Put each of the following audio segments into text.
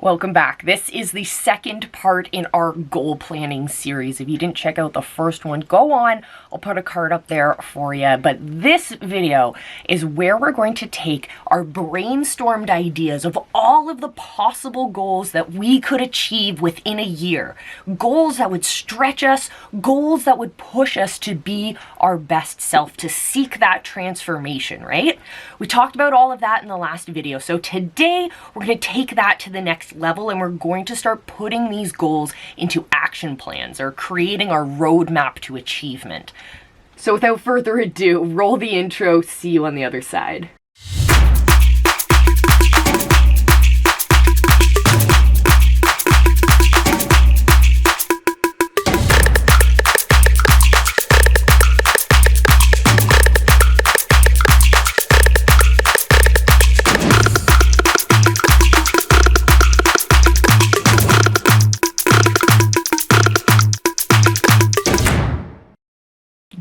Welcome back. This is the second part in our goal planning series. If you didn't check out the first one, go on. I'll put a card up there for you. But this video is where we're going to take our brainstormed ideas of all of the possible goals that we could achieve within a year. Goals that would stretch us, goals that would push us to be our best self, to seek that transformation, right? We talked about all of that in the last video. So today we're going to take that to the next level, and we're going to start putting these goals into action plans or creating our roadmap to achievement. So without further ado, roll the intro. See you on the other side.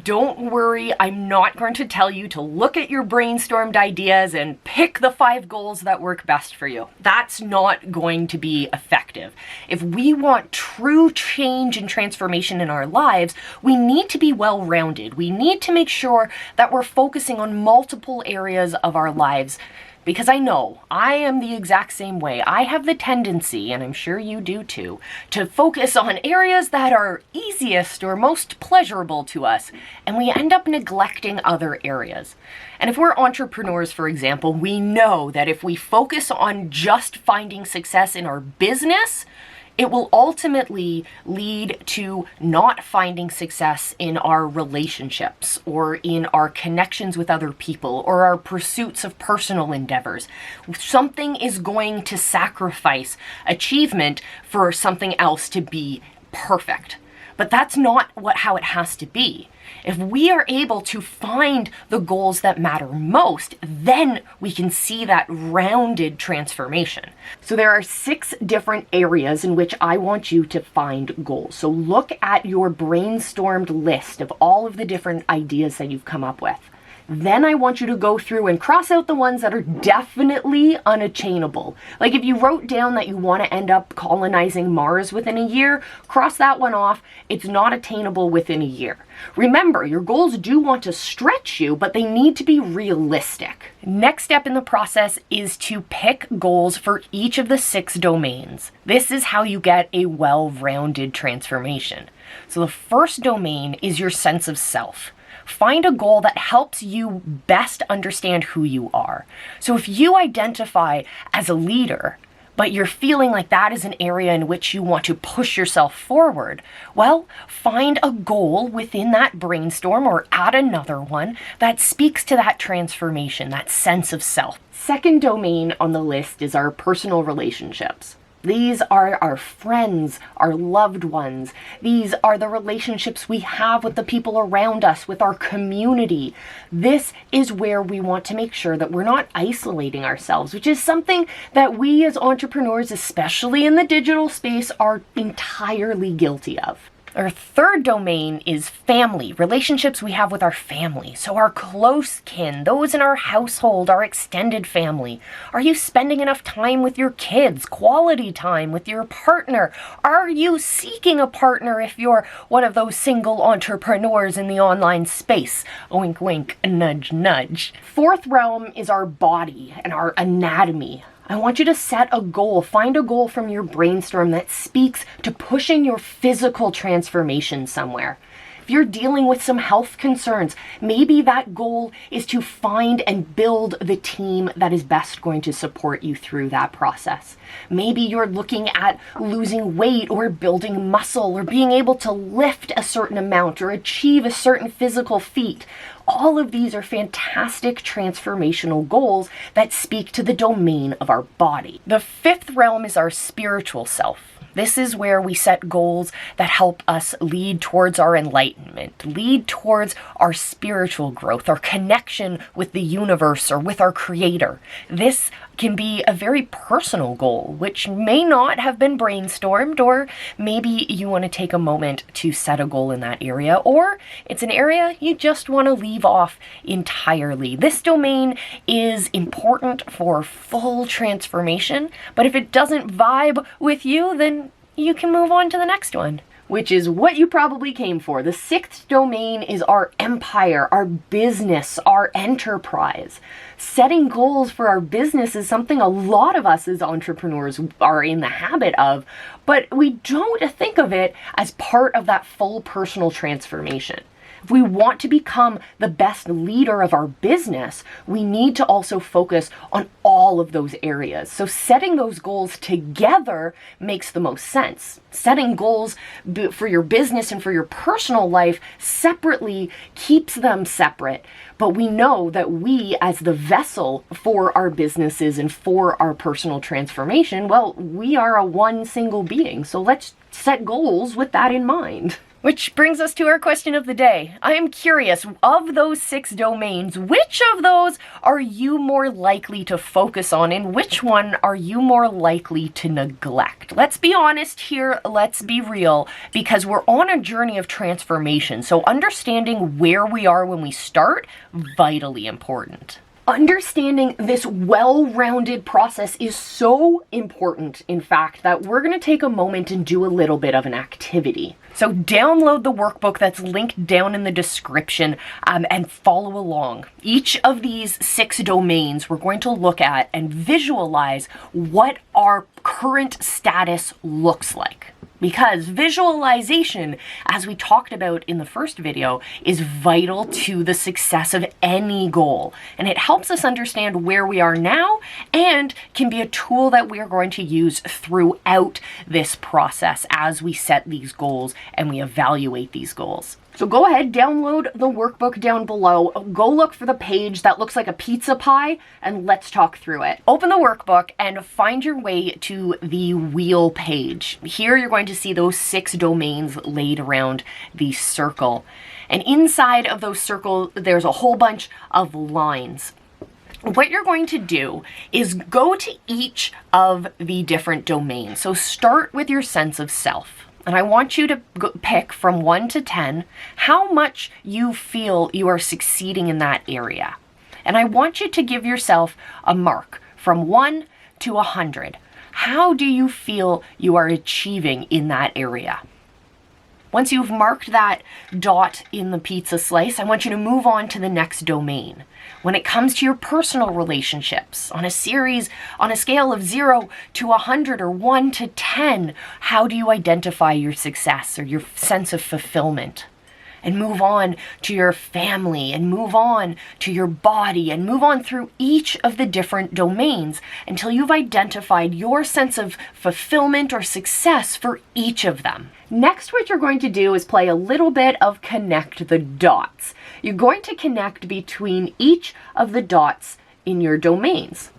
Don't worry, I'm not going to tell you to look at your brainstormed ideas and pick the 5 goals that work best for you. That's not going to be effective. If we want true change and transformation in our lives, we need to be well-rounded. We need to make sure that we're focusing on multiple areas of our lives. Because I know, I am the exact same way. I have the tendency, and I'm sure you do too, to focus on areas that are easiest or most pleasurable to us, and we end up neglecting other areas. And if we're entrepreneurs, for example, we know that if we focus on just finding success in our business, it will ultimately lead to not finding success in our relationships or in our connections with other people or our pursuits of personal endeavors. Something is going to sacrifice achievement for something else to be perfect. But that's not how it has to be. If we are able to find the goals that matter most, then we can see that rounded transformation. So there are 6 different areas in which I want you to find goals. So look at your brainstormed list of all of the different ideas that you've come up with. Then I want you to go through and cross out the ones that are definitely unattainable. Like if you wrote down that you want to end up colonizing Mars within a year, cross that one off. It's not attainable within a year. Remember, your goals do want to stretch you, but they need to be realistic. Next step in the process is to pick goals for each of the 6 domains. This is how you get a well-rounded transformation. So the first domain is your sense of self. Find a goal that helps you best understand who you are. So if you identify as a leader, but you're feeling like that is an area in which you want to push yourself forward, well, find a goal within that brainstorm or add another one that speaks to that transformation, that sense of self. Second domain on the list is our personal relationships. These are our friends, our loved ones. These are the relationships we have with the people around us, with our community. This is where we want to make sure that we're not isolating ourselves, which is something that we as entrepreneurs, especially in the digital space, are entirely guilty of. Our third domain is family, relationships we have with our family. So our close kin, those in our household, our extended family. Are you spending enough time with your kids, quality time with your partner? Are you seeking a partner if you're one of those single entrepreneurs in the online space? Wink, wink, nudge, nudge. Fourth realm is our body and our anatomy. I want you to set a goal, find a goal from your brainstorm that speaks to pushing your physical transformation somewhere. If you're dealing with some health concerns, maybe that goal is to find and build the team that is best going to support you through that process. Maybe you're looking at losing weight or building muscle or being able to lift a certain amount or achieve a certain physical feat. All of these are fantastic transformational goals that speak to the domain of our body. The 5th realm is our spiritual self. This is where we set goals that help us lead towards our enlightenment, lead towards our spiritual growth, our connection with the universe or with our creator. This can be a very personal goal, which may not have been brainstormed, or maybe you want to take a moment to set a goal in that area, or it's an area you just want to leave off entirely. This domain is important for full transformation, but if it doesn't vibe with you, then you can move on to the next one, which is what you probably came for. The 6th domain is our empire, our business, our enterprise. Setting goals for our business is something a lot of us as entrepreneurs are in the habit of, but we don't think of it as part of that full personal transformation. If we want to become the best leader of our business, we need to also focus on all of those areas. So setting those goals together makes the most sense. Setting goals for your business and for your personal life separately keeps them separate. But we know that we, as the vessel for our businesses and for our personal transformation, well, we are a one single being. So let's set goals with that in mind. Which brings us to our question of the day. I am curious, of those 6 domains, which of those are you more likely to focus on, and which one are you more likely to neglect? Let's be honest here, let's be real, because we're on a journey of transformation, so understanding where we are when we start, vitally important. Understanding this well-rounded process is so important, in fact, that we're going to take a moment and do a little bit of an activity. So download the workbook that's linked down in the description and follow along. Each of these 6 domains we're going to look at and visualize what our current status looks like. Because visualization, as we talked about in the first video, is vital to the success of any goal. And it helps us understand where we are now and can be a tool that we are going to use throughout this process as we set these goals and we evaluate these goals. So go ahead, download the workbook down below, go look for the page that looks like a pizza pie, and let's talk through it. Open the workbook and find your way to the wheel page. Here you're going to see those 6 domains laid around the circle. And inside of those circles, there's a whole bunch of lines. What you're going to do is go to each of the different domains. So start with your sense of self. And I want you to pick from 1 to 10 how much you feel you are succeeding in that area. And I want you to give yourself a mark from 1 to 100. How do you feel you are achieving in that area? Once you've marked that dot in the pizza slice, I want you to move on to the next domain. When it comes to your personal relationships, on a scale of 0 to 100 or 1 to 10, how do you identify your success or your sense of fulfillment? And move on to your family, and move on to your body, and move on through each of the different domains until you've identified your sense of fulfillment or success for each of them. Next, what you're going to do is play a little bit of connect the dots. You're going to connect between each of the dots in your domains,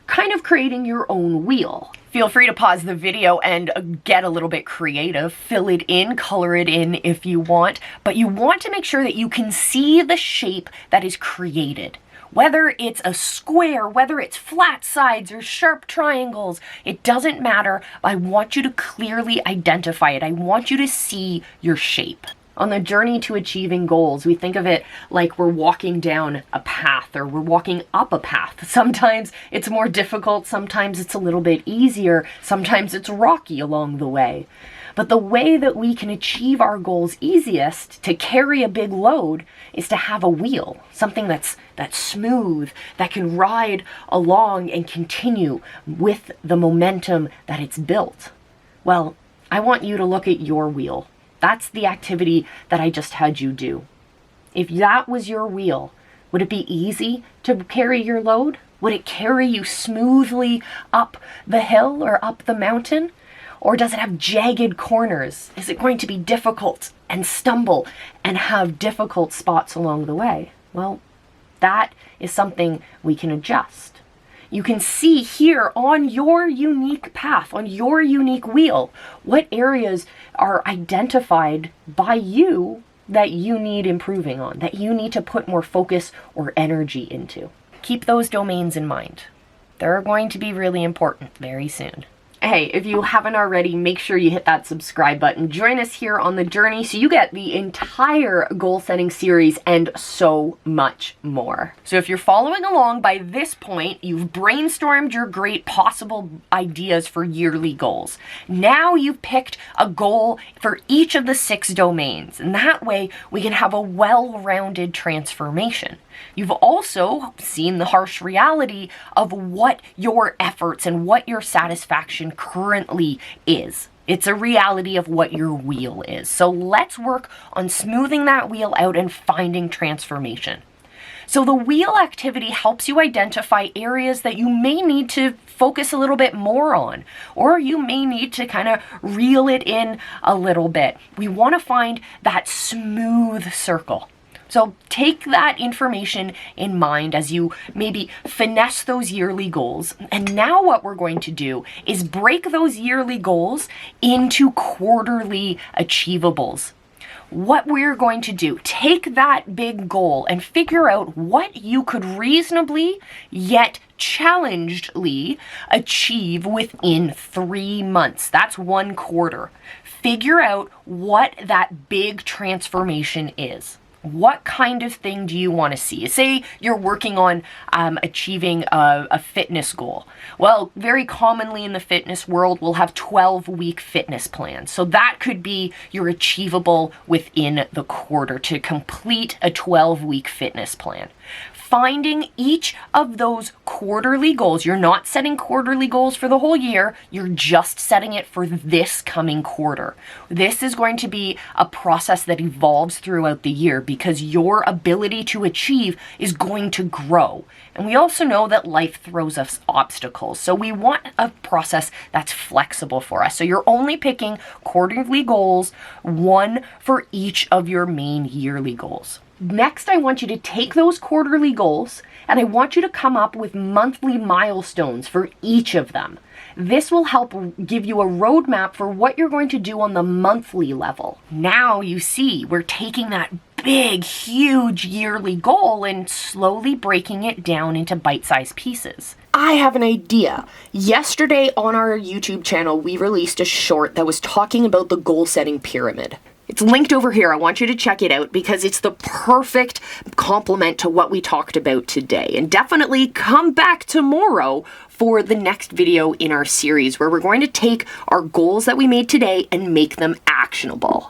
kind of creating your own wheel. Feel free to pause the video and get a little bit creative. Fill it in, color it in if you want, but you want to make sure that you can see the shape that is created. Whether it's a square, whether it's flat sides or sharp triangles, it doesn't matter. I want you to clearly identify it. I want you to see your shape. On the journey to achieving goals, we think of it like we're walking down a path or we're walking up a path. Sometimes it's more difficult, sometimes it's a little bit easier, sometimes it's rocky along the way. But the way that we can achieve our goals easiest to carry a big load is to have a wheel, something that's smooth, that can ride along and continue with the momentum that it's built. Well, I want you to look at your wheel. That's the activity that I just had you do. If that was your wheel, would it be easy to carry your load? Would it carry you smoothly up the hill or up the mountain? Or does it have jagged corners? Is it going to be difficult and stumble and have difficult spots along the way? Well, that is something we can adjust. You can see here on your unique path, on your unique wheel, what areas are identified by you that you need improving on, that you need to put more focus or energy into. Keep those domains in mind. They're going to be really important very soon. Hey, if you haven't already, make sure you hit that subscribe button. Join us here on the journey so you get the entire goal setting series and so much more. So if you're following along by this point, you've brainstormed your great possible ideas for yearly goals. Now you've picked a goal for each of the 6 domains, and that way we can have a well-rounded transformation. You've also seen the harsh reality of what your efforts and what your satisfaction currently is. It's a reality of what your wheel is. So let's work on smoothing that wheel out and finding transformation. So the wheel activity helps you identify areas that you may need to focus a little bit more on, or you may need to kind of reel it in a little bit. We want to find that smooth circle. So take that information in mind as you maybe finesse those yearly goals. And now what we're going to do is break those yearly goals into quarterly achievables. What we're going to do, take that big goal and figure out what you could reasonably yet challengedly achieve within 3 months. That's 1 quarter. Figure out what that big transformation is. What kind of thing do you want to see? Say you're working on achieving a fitness goal. Well, very commonly in the fitness world, we'll have 12-week fitness plans. So that could be your achievable within the quarter to complete a 12-week fitness plan. Finding each of those quarterly goals. You're not setting quarterly goals for the whole year. You're just setting it for this coming quarter. This is going to be a process that evolves throughout the year because your ability to achieve is going to grow. And we also know that life throws us obstacles. So we want a process that's flexible for us. So you're only picking quarterly goals, 1 for each of your main yearly goals. Next, I want you to take those quarterly goals and I want you to come up with monthly milestones for each of them. This will help give you a roadmap for what you're going to do on the monthly level. Now you see we're taking that big, huge yearly goal and slowly breaking it down into bite-sized pieces. I have an idea. Yesterday on our YouTube channel, we released a short that was talking about the goal-setting pyramid. It's linked over here. I want you to check it out because it's the perfect complement to what we talked about today. And definitely come back tomorrow for the next video in our series where we're going to take our goals that we made today and make them actionable.